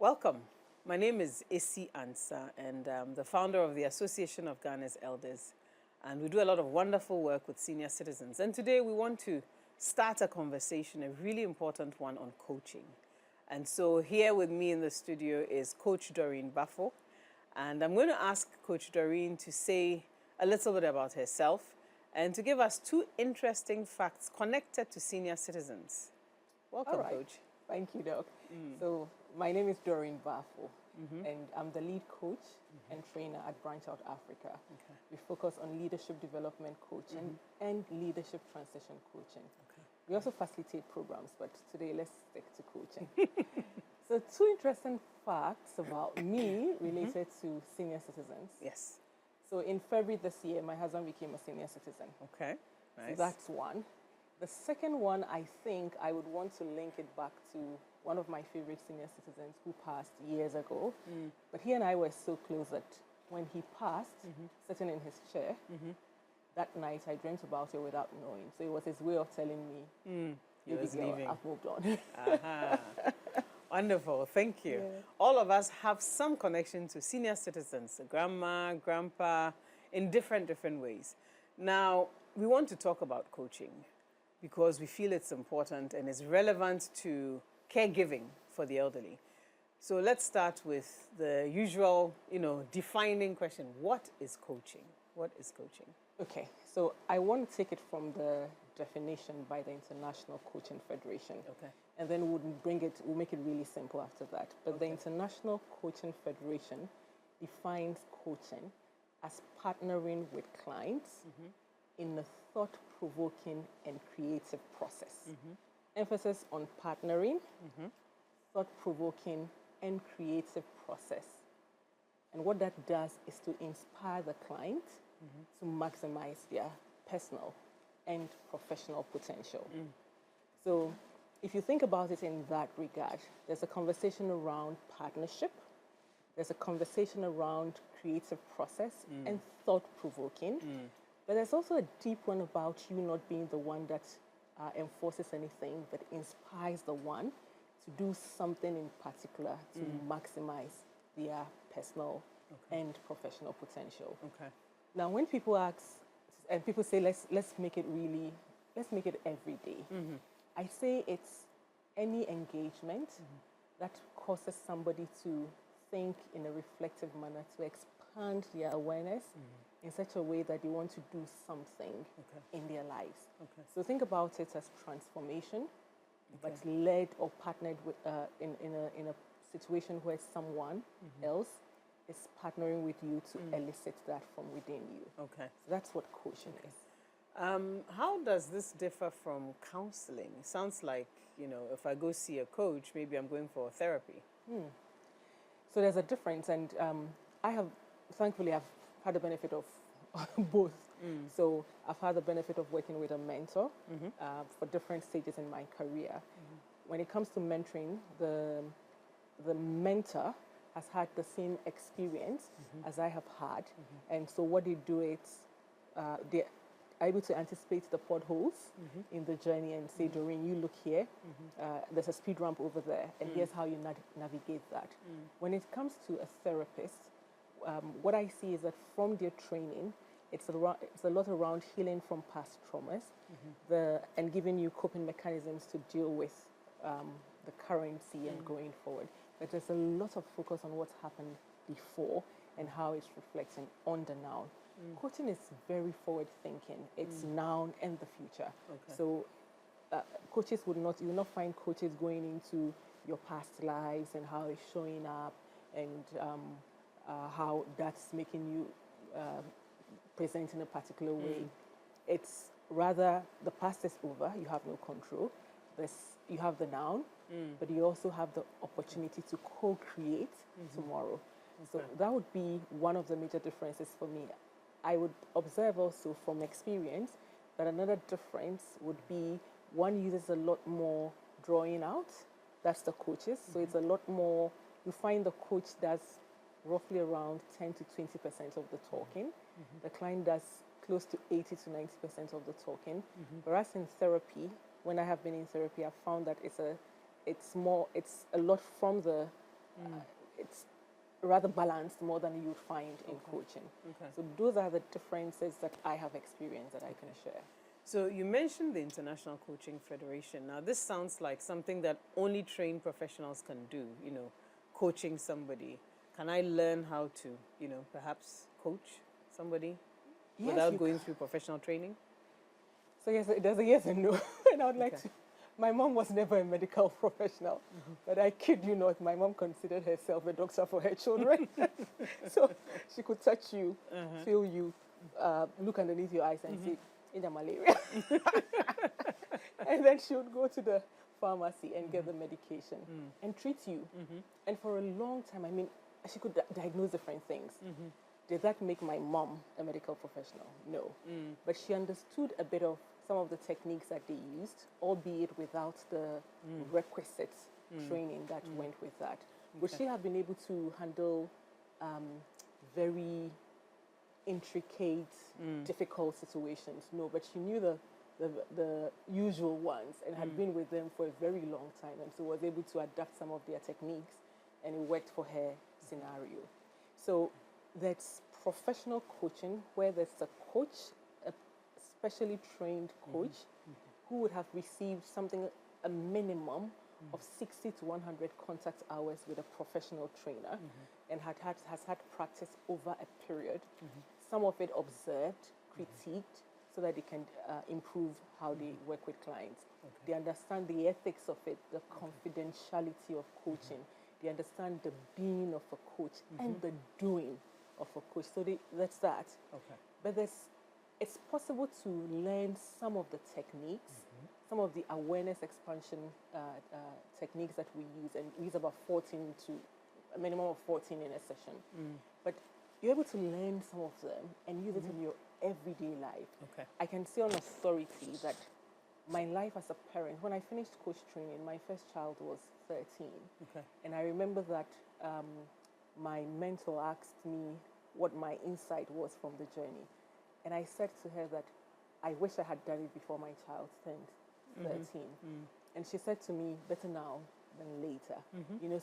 Welcome. My name is Esi Ansa, and I'm the founder of the Association of Ghana's Elders. And we do a lot of wonderful work with senior citizens. And today we want to start a conversation, a really important one, on coaching. And so here with me in the studio is Coach Doreen Buffo. And I'm going to ask Coach Doreen to say a little bit about herself and to give us two interesting facts connected to senior citizens. Welcome, Coach. Thank you, Doc. So my name is Doreen Buffo, and I'm the lead coach and trainer at Branch Out Africa. Okay. We focus on leadership development coaching and leadership transition coaching. Okay. We also facilitate programs, but today let's stick to coaching. So two interesting facts about me related to senior citizens. Yes. So in February this year, my husband became a senior citizen. Okay. Nice. So that's one. The second one, I think I would want to link it back to one of my favorite senior citizens who passed years ago. But he and I were so close that when he passed, sitting in his chair, that night I dreamt about it without knowing. So it was his way of telling me, He was leaving. I've moved on. Wonderful. Thank you. Yeah. All of us have some connection to senior citizens, grandma, grandpa, in different ways. Now, we want to talk about coaching because we feel it's important and it's relevant to caregiving for the elderly. So let's start with the usual, defining question. What is coaching? What is coaching? Okay, so I want to take it from the definition by the International Coaching Federation. Okay. And then we'll make it really simple after that. But the International Coaching Federation defines coaching as partnering with clients in a thought-provoking and creative process. Emphasis on partnering, thought-provoking, and creative process. And what that does is to inspire the client to maximize their personal and professional potential. So if you think about it in that regard, there's a conversation around partnership, there's a conversation around creative process and thought-provoking, but there's also a deep one about you not being the one that enforces anything, but inspires the one to do something in particular to maximize their personal and professional potential. Okay. Now, when people ask, and people say, let's make it every day. I say it's any engagement that causes somebody to think in a reflective manner, to expand their awareness in such a way that they want to do something in their lives. Okay. So think about it as transformation, but led or partnered with in a situation where someone else is partnering with you to elicit that from within you. Okay. So that's what coaching is. How does this differ from counseling? It sounds like, if I go see a coach, maybe I'm going for therapy. So there's a difference, and thankfully, I've had the benefit of both. So I've had the benefit of working with a mentor for different stages in my career. When it comes to mentoring, the mentor has had the same experience as I have had, and so what they do is they are able to anticipate the potholes in the journey and say, Doreen, you look here, there's a speed ramp over there, and here's how you navigate that. When it comes to a therapist, what I see is that from their training, it's a lot around healing from past traumas and giving you coping mechanisms to deal with the currency and going forward. But there's a lot of focus on what's happened before and how it's reflecting on the now. Coaching is very forward thinking. It's now and the future. Okay. So you will not find coaches going into your past lives and how it's showing up and how that's making you present in a particular way. It's rather the past is over, you have no control. You have the now, but you also have the opportunity to co-create tomorrow. So that would be one of the major differences for me. I would observe also from experience that another difference would be one uses a lot more drawing out. That's the coaches. So it's a lot more, you find the coach does roughly around 10 to 20% of the talking. The client does close to 80 to 90% of the talking. Whereas in therapy, when I have been in therapy, I've found that it's a lot from the it's rather balanced more than you would find in coaching. Okay. So those are the differences that I have experienced that I can share. So you mentioned the International Coaching Federation. Now, this sounds like something that only trained professionals can do, coaching somebody. Can I learn how to, perhaps coach somebody without going through professional training? So yes, there's a yes and no. And I would like to. My mom was never a medical professional, but I kid you not, my mom considered herself a doctor for her children. So she could touch you, feel you, look underneath your eyes and say, in the malaria. And then she would go to the pharmacy and get the medication and treat you. And for a long time, I mean, she could diagnose different things. Did that make my mom a medical professional? No. But she understood a bit of some of the techniques that they used, albeit without the requisite training that went with that. Would she have been able to handle very intricate, difficult situations? No, but she knew the usual ones and had been with them for a very long time, and so was able to adapt some of their techniques, and it worked for her scenario. So that's professional coaching, where there's a coach, a specially trained coach, who would have received a minimum of 60 to 100 contact hours with a professional trainer, and has had practice over a period. Some of it observed, critiqued, so that they can improve how they work with clients. They understand the ethics of it, the confidentiality of coaching. They understand the being of a coach and the doing of a coach. So that's that. But it's possible to learn some of the techniques, some of the awareness expansion techniques that we use, and we use about 14 to a minimum of 14 in a session. But you're able to learn some of them and use it in your everyday life. I can say on authority that my life as a parent, when I finished coach training, my first child was 13. And I remember that my mentor asked me what my insight was from the journey. And I said to her that I wish I had done it before my child turned 13. And she said to me, better now than later.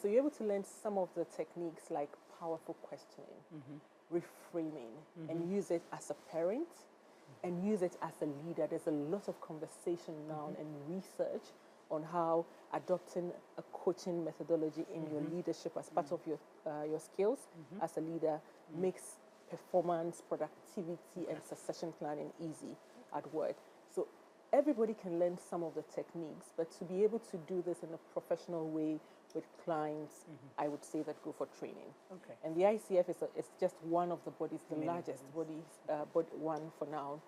So you're able to learn some of the techniques like powerful questioning, reframing, and use it as a parent and use it as a leader. There's a lot of conversation now and research on how adopting a coaching methodology in your leadership as part of your skills as a leader makes performance, productivity, and succession planning easy at work. So everybody can learn some of the techniques, but to be able to do this in a professional way with clients, I would say that go for training. And the ICF is just one of the bodies, the largest bodies, but one for now,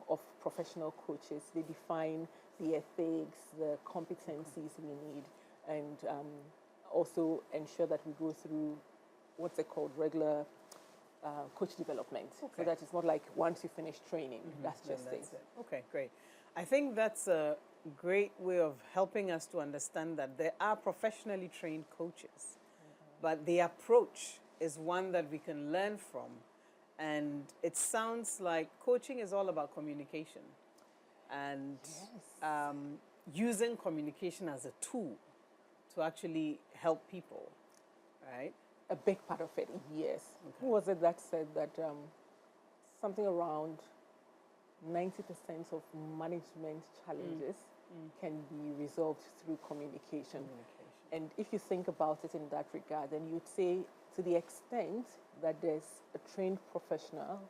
of professional coaches. They define the ethics, the competencies we need, and also ensure that we go through what's it called, regular coach development. So that it's not like once you finish training, that's just it. Okay, great. I think that's a great way of helping us to understand that there are professionally trained coaches, but the approach is one that we can learn from. And it sounds like coaching is all about communication and using communication as a tool to actually help people, right? A big part of it, yes. Who was it that said that something around 90% of management challenges can be resolved through communication. And if you think about it in that regard, then you'd say to the extent that there's a trained professional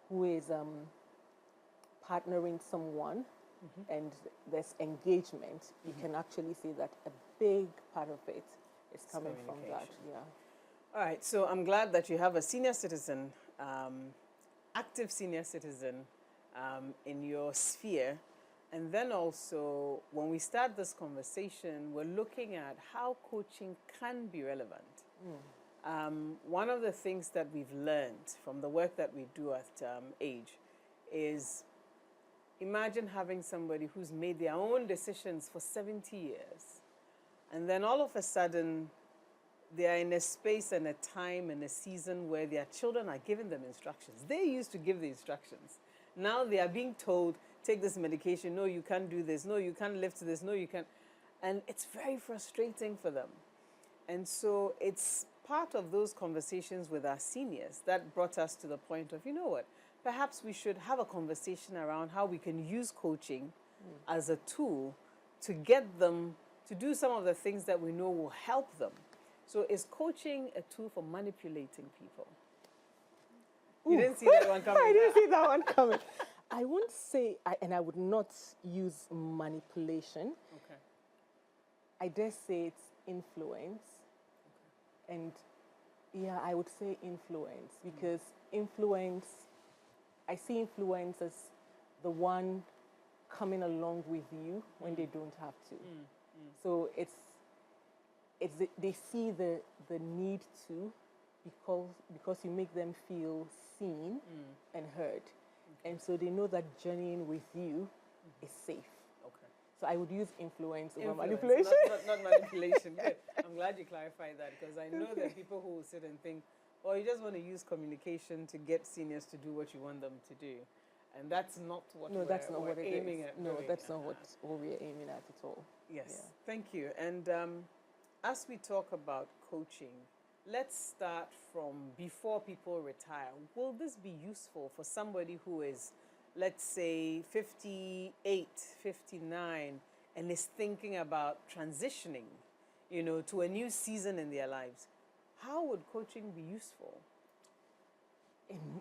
who is partnering someone and there's engagement, you can actually see that a big part of it is coming from that. All right, so I'm glad that you have a senior citizen, active senior citizen in your sphere. And then also, when we start this conversation, we're looking at how coaching can be relevant. One of the things that we've learned from the work that we do at AGE is, imagine having somebody who's made their own decisions for 70 years. And then all of a sudden, they are in a space and a time and a season where their children are giving them instructions. They used to give the instructions. Now they are being told, take this medication, no, you can't do this, no, you can't lift this, no, you can't. And it's very frustrating for them. And so it's part of those conversations with our seniors that brought us to the point of, you know what, perhaps we should have a conversation around how we can use coaching as a tool to get them to do some of the things that we know will help them. So is coaching a tool for manipulating people? You didn't see that one coming. I didn't see that one coming. I won't say, and I would not use manipulation. Okay. I dare say it's influence. Okay. And yeah, I would say influence, because influence, I see influence as the one coming along with you when they don't have to. So they see the need to, because you make them feel seen and heard. Okay. And so they know that journeying with you is safe. Okay. So I would use influence over manipulation. Not manipulation. Good. I'm glad you clarified that, because I know that people who will sit and think, oh, you just want to use communication to get seniors to do what you want them to do. And that's not what we're aiming at. No, that's not what we're aiming at all. Yes, yeah. Thank you. And as we talk about coaching, let's start from before people retire. Will this be useful for somebody who is, let's say, 58, 59, and is thinking about transitioning, to a new season in their lives? How would coaching be useful?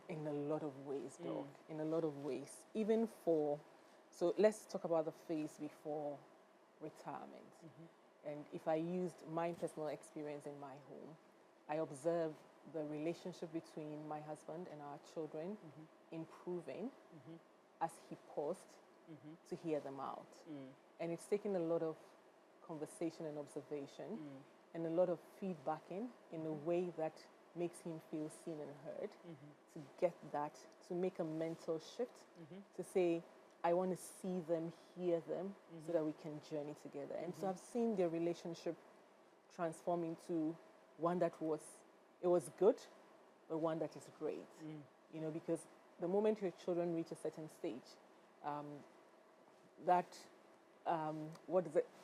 In a lot of ways, Doc. In a lot of ways. Even so let's talk about the phase before retirement. And if I used my personal experience in my home, I observed the relationship between my husband and our children improving as he paused to hear them out. And it's taken a lot of conversation and observation and a lot of feedbacking in a way that makes him feel seen and heard, to get that, to make a mental shift, to say, I want to see them, hear them, so that we can journey together. And so I've seen their relationship transform into one that was good, but one that is great. Because the moment your children reach a certain stage,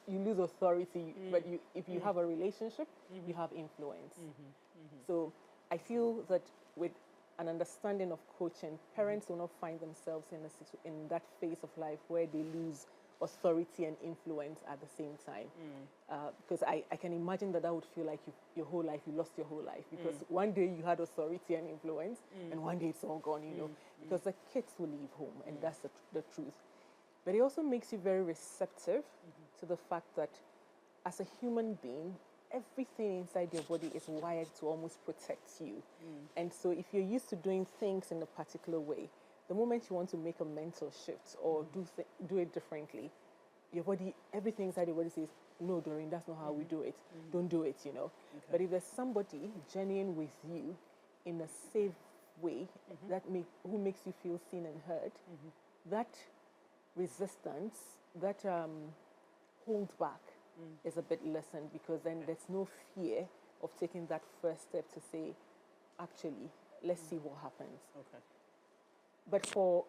you lose authority, but if you have a relationship, you have influence. So I feel that with an understanding of coaching, parents will not find themselves in that phase of life where they lose authority and influence at the same time. Because I can imagine that would feel like you lost your whole life. Because one day you had authority and influence, and one day it's all gone, because the kids will leave home, and that's the truth. But it also makes you very receptive to the fact that as a human being, everything inside your body is wired to almost protect you. And so if you're used to doing things in a particular way, the moment you want to make a mental shift or do it differently, your body, everything inside your body says, no, Doreen, that's not how we do it. Don't do it, Okay. But if there's somebody journeying with you in a safe way who makes you feel seen and heard, that resistance, that hold back is a bit lessened, because then there's no fear of taking that first step to say, actually, let's see what happens. Okay. But for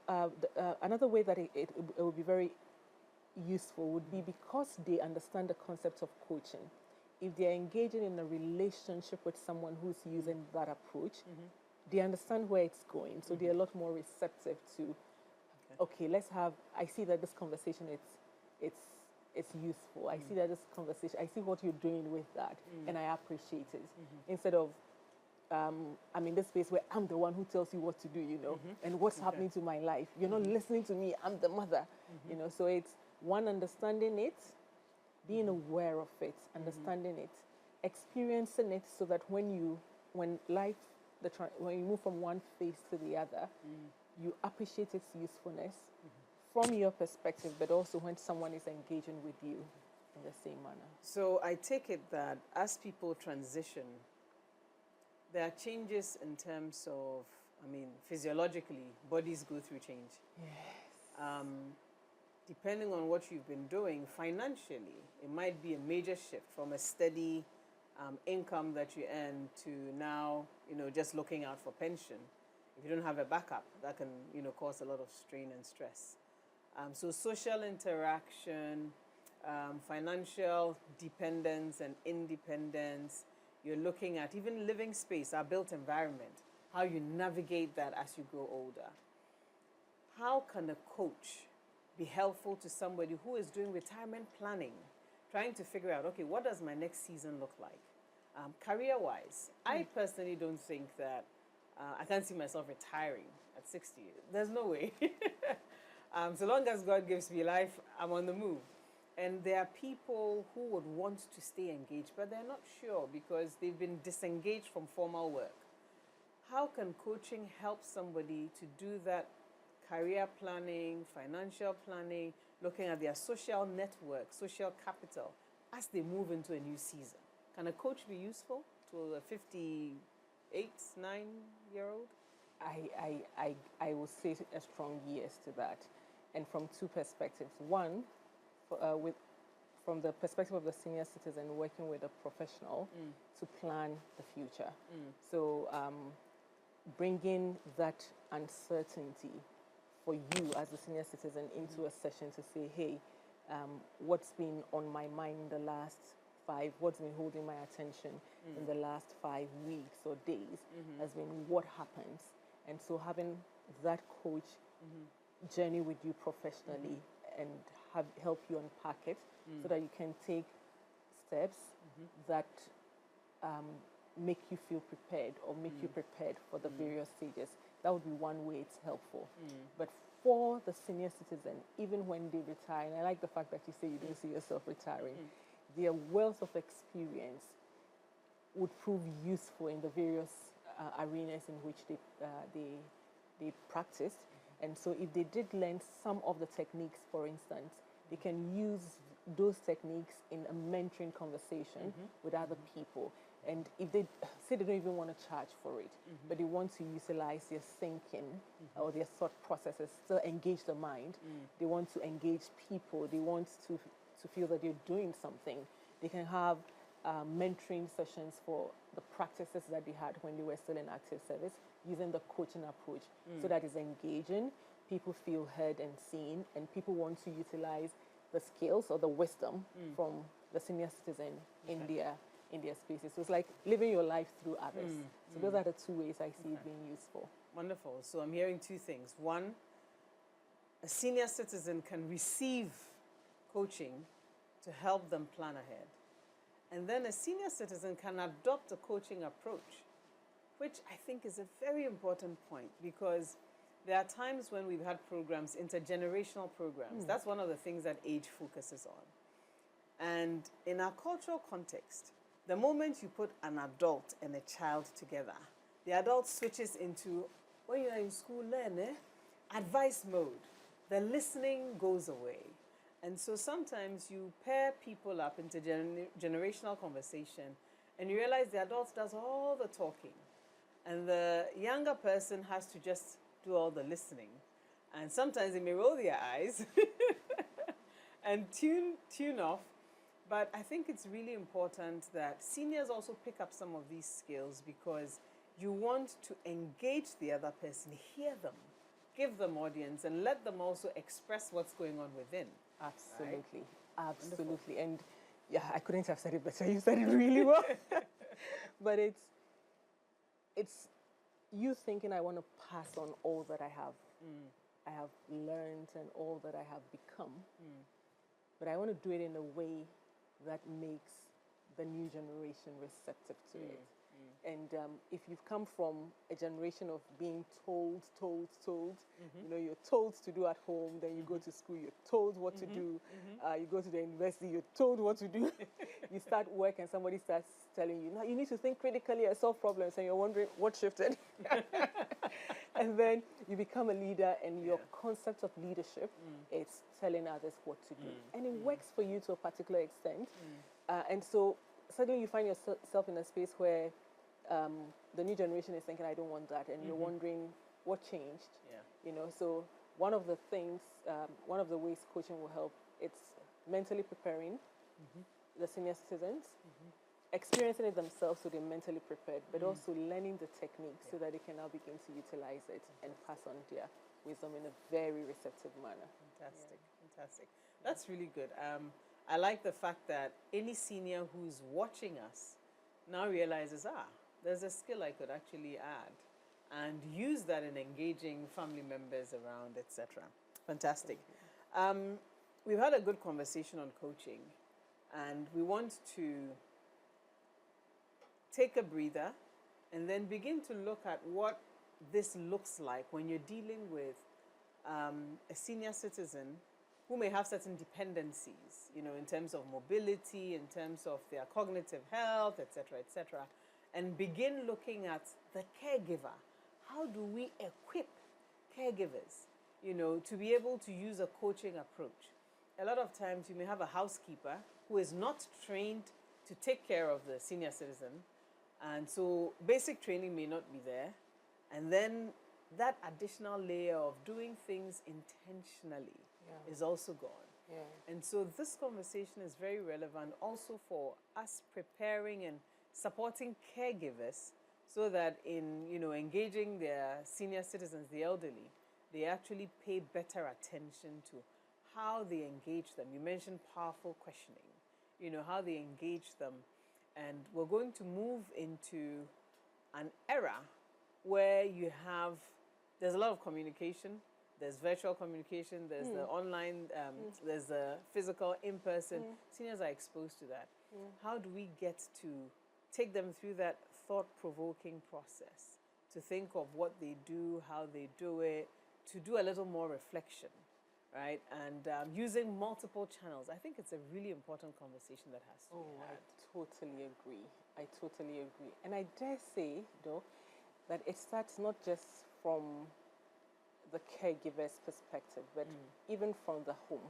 another way that it would be very useful would be, because they understand the concept of coaching. If they're engaging in a relationship with someone who's using that approach, they understand where it's going. So they're a lot more receptive to, okay, I see that this conversation, it's useful. I see that this conversation, I see what you're doing with that, and I appreciate it. Instead of, I'm in this space where I'm the one who tells you what to do, and what's happening to my life. You're not listening to me, I'm the mother, So it's one, understanding it, being aware of it, understanding it, experiencing it, so that when you move from one phase to the other, you appreciate its usefulness from your perspective, but also when someone is engaging with you in the same manner. So I take it that as people transition, there are changes in terms of, physiologically, bodies go through change. Yes. Depending on what you've been doing financially, it might be a major shift from a steady income that you earn to now, just looking out for pension. If you don't have a backup, that can, cause a lot of strain and stress. So social interaction, financial dependence and independence, You're looking at even living space, our built environment, how you navigate that as you grow older. How can a coach be helpful to somebody who is doing retirement planning, trying to figure out, okay, what does my next season look like? Career-wise, I personally don't think that I can't see myself retiring at 60. There's no way. So long as God gives me life, I'm on the move. And there are people who would want to stay engaged, but they're not sure because they've been disengaged from formal work. How can coaching help somebody to do that career planning, financial planning, looking at their social network, social capital, as they move into a new season? Can a coach be useful to a 58, 9-year-old? I will say a strong yes to that, and from two perspectives. One, from the perspective of the senior citizen working with a professional to plan the future. So bringing that uncertainty for you as a senior citizen into a session to say, hey, what's been on my mind in the last what's been holding my attention in the last 5 weeks or days has been what happens. And so having that coach journey with you professionally and help you unpack it so that you can take steps that make you feel prepared or make you prepared for the various stages. That would be one way it's helpful. But for the senior citizen, even when they retire, and I like the fact that you say you don't see yourself retiring, their wealth of experience would prove useful in the various arenas in which they practiced. And so if they did learn some of the techniques, for instance, they can use those techniques in a mentoring conversation with other people. And if they say they don't even want to charge for it, but they want to utilize their thinking or their thought processes, still engage the mind, they want to engage people, they want to feel that they're doing something, they can have mentoring sessions for the practices that they had when they were still in active service, using the coaching approach so that it's engaging, people feel heard and seen, and people want to utilize the skills or the wisdom from the senior citizen in their spaces. So it's like living your life through others. So those are the two ways I see it being useful. Wonderful. So I'm hearing two things. One, a senior citizen can receive coaching to help them plan ahead. And then a senior citizen can adopt a coaching approach, which I think is a very important point because there are times when we've had programs, intergenerational programs. That's one of the things that age focuses on. And in our cultural context, the moment you put an adult and a child together, the adult switches into, when you're in school, learn, advice mode. The listening goes away. And so sometimes you pair people up into generational conversation and you realize the adult does all the talking and the younger person has to just do all the listening. And sometimes they may roll their eyes and tune off. But I think it's really important that seniors also pick up some of these skills because you want to engage the other person, hear them, give them audience, and let them also express what's going on within. Absolutely. Right? Absolutely. Wonderful. And yeah, I couldn't have said it better. You said it really well. But it's you thinking I want to pass on all that I have learned and all that I have become. But I want to do it in a way that makes the new generation receptive to it. And if you've come from a generation of being told, you know, you're told to do at home, then you go to school, you're told what to do, you go to the university, you're told what to do, you start work and somebody starts telling you, now you need to think critically and solve problems, and you're wondering what shifted. And then you become a leader and your concept of leadership is telling others what to do. And it works for you to a particular extent. And so suddenly you find yourself in a space where the new generation is thinking, I don't want that. And you're wondering what changed. You know, so one of the things, one of the ways coaching will help, it's mentally preparing the senior citizens, experiencing it themselves so they're mentally prepared, but also learning the techniques so that they can now begin to utilize it and pass on their wisdom in a very receptive manner. Fantastic. That's really good. I like the fact that any senior who's watching us now realizes, there's a skill I could actually add and use that in engaging family members around, etc. Fantastic. We've had a good conversation on coaching, and we want to take a breather and then begin to look at what this looks like when you're dealing with a senior citizen who may have certain dependencies, in terms of mobility, in terms of their cognitive health, etc., and begin looking at the caregiver. How do we equip caregivers, to be able to use a coaching approach? A lot of times you may have a housekeeper who is not trained to take care of the senior citizen, and so basic training may not be there, and then that additional layer of doing things intentionally is also gone. Yeah. And so this conversation is very relevant also for us preparing and supporting caregivers so that in, engaging their senior citizens, the elderly, they actually pay better attention to how they engage them. You mentioned powerful questioning, how they engage them. And we're going to move into an era where there's a lot of communication. There's virtual communication, there's the online, there's the physical, in-person. Seniors are exposed to that. How do we get to take them through that thought-provoking process, to think of what they do, how they do it, to do a little more reflection, right? And using multiple channels. I think it's a really important conversation that has to be had. I totally agree. And I dare say, though, that it starts not just from the caregiver's perspective, but even from the home.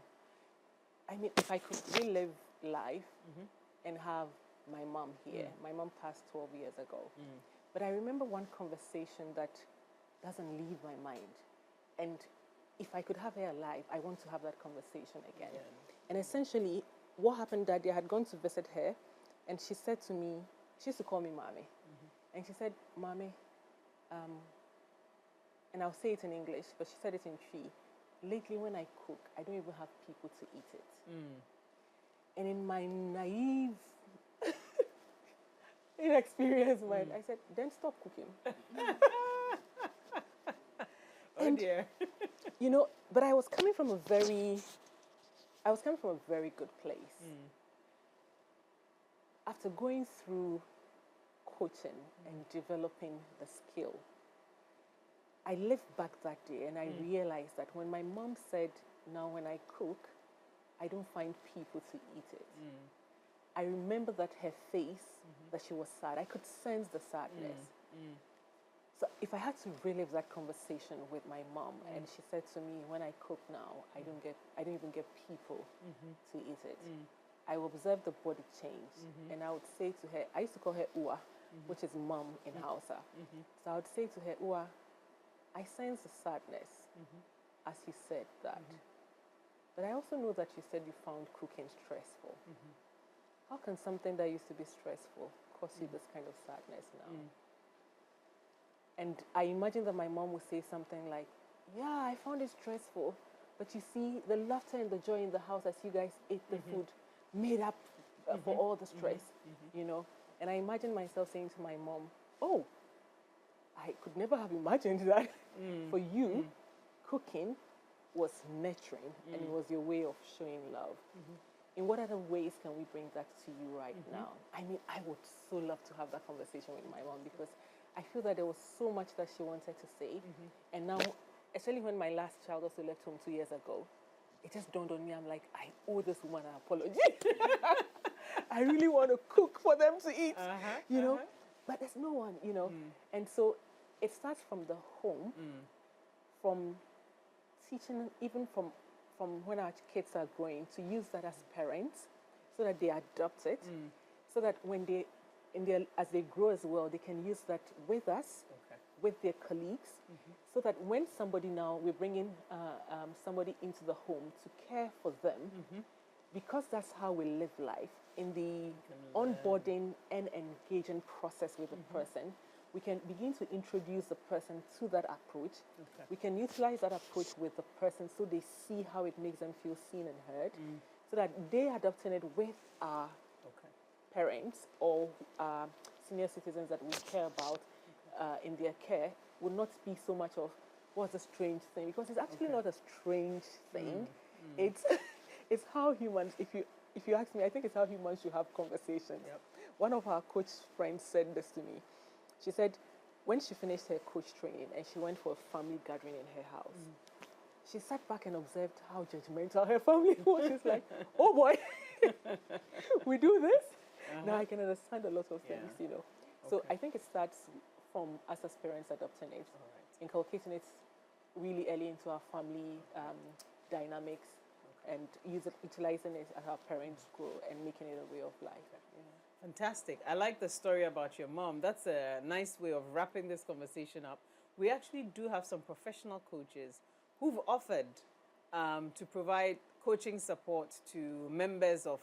I mean, if I could relive life and have my mom here, my mom passed 12 years ago, but I remember one conversation that doesn't leave my mind. And if I could have her alive, I want to have that conversation again. And essentially, what happened that day, I had gone to visit her, and she said to me, she used to call me Mommy, and she said, Mommy, and I'll say it in English, but she said it in Twi. Lately, when I cook, I don't even have people to eat it. And in my naive, inexperienced mind, I said, then stop cooking. Oh dear. But I was coming from a very good place. After going through coaching and developing the skill, I lived back that day and I realized that when my mom said, now when I cook, I don't find people to eat it. I remember that her face, that she was sad. I could sense the sadness. So if I had to relive that conversation with my mom, and she said to me, when I cook now, I don't even get people to eat it. I would observe the body change, and I would say to her, I used to call her Ua, which is mom in Hausa. So I would say to her, Ua, I sense the sadness as you said that. But I also know that you said you found cooking stressful. How can something that used to be stressful cause you this kind of sadness now? And I imagine that my mom would say something like, yeah, I found it stressful, but you see, the laughter and the joy in the house as you guys ate the food made up for all the stress, And I imagine myself saying to my mom, oh, I could never have imagined that for you, cooking was nurturing and it was your way of showing love. In what other ways can we bring that to you right now? I mean, I would so love to have that conversation with my mom because I feel that there was so much that she wanted to say. And now, especially when my last child also left home 2 years ago, it just dawned on me, I'm like, I owe this woman an apology. I really want to cook for them to eat, but there's no one, And so it starts from the home, from teaching, even from when our kids are growing, to use that as parents so that they adopt it, so that when as they grow as well, they can use that with us, with their colleagues, so that when we bring in somebody into the home to care for them, because that's how we live life, in the onboarding and engaging process with the person, we can begin to introduce the person to that approach. We can utilize that approach with the person so they see how it makes them feel seen and heard, so that they adopting it with our parents or senior citizens that we care about in their care would not be so much of what's a strange thing, because it's actually not a strange thing. It's it's how humans, if you ask me, I think it's how humans should have conversations. Yep. One of our coach friends said this to me. She said when she finished her coach training and she went for a family gathering in her house, she sat back and observed how judgmental her family was. She's like, oh boy, we do this? Now I can understand a lot of things, you know. So I think it starts from us as parents adopting it, inculcating it really early into our family dynamics, and utilizing it as our parents grow and making it a way of life. Fantastic. I like the story about your mom. That's a nice way of wrapping this conversation up. We actually do have some professional coaches who've offered to provide coaching support to members of,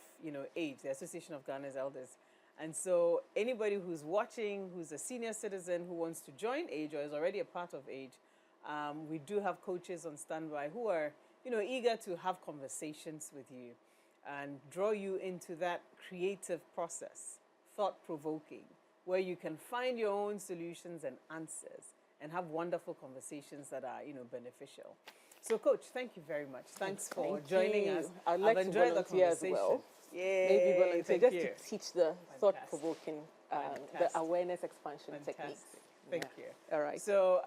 AGE, the Association of Ghana's Elders. And so anybody who's watching, who's a senior citizen who wants to join AGE or is already a part of AGE, we do have coaches on standby who are, eager to have conversations with you and draw you into that creative process, thought-provoking, where you can find your own solutions and answers and have wonderful conversations that are, beneficial. So, Coach, thank you very much. Thanks for joining us. I'd like I've to enjoyed the volunteer as conversation. well. Yay, Maybe volunteer just you. to teach the thought-provoking, the Fantastic. awareness expansion Fantastic. techniques. Thank you. All right. So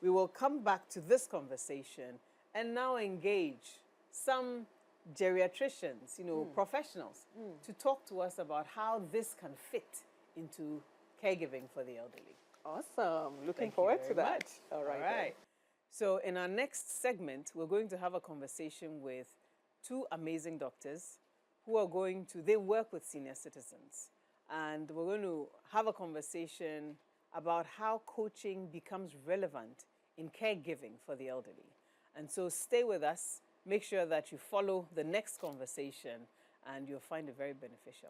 we will come back to this conversation and now engage some geriatricians, professionals, to talk to us about how this can fit into caregiving for the elderly. Awesome. Looking Thank forward you to very that. much. All right. All right. So in our next segment, we're going to have a conversation with two amazing doctors who are they work with senior citizens. And we're going to have a conversation about how coaching becomes relevant in caregiving for the elderly. And so stay with us. Make sure that you follow the next conversation and you'll find it very beneficial.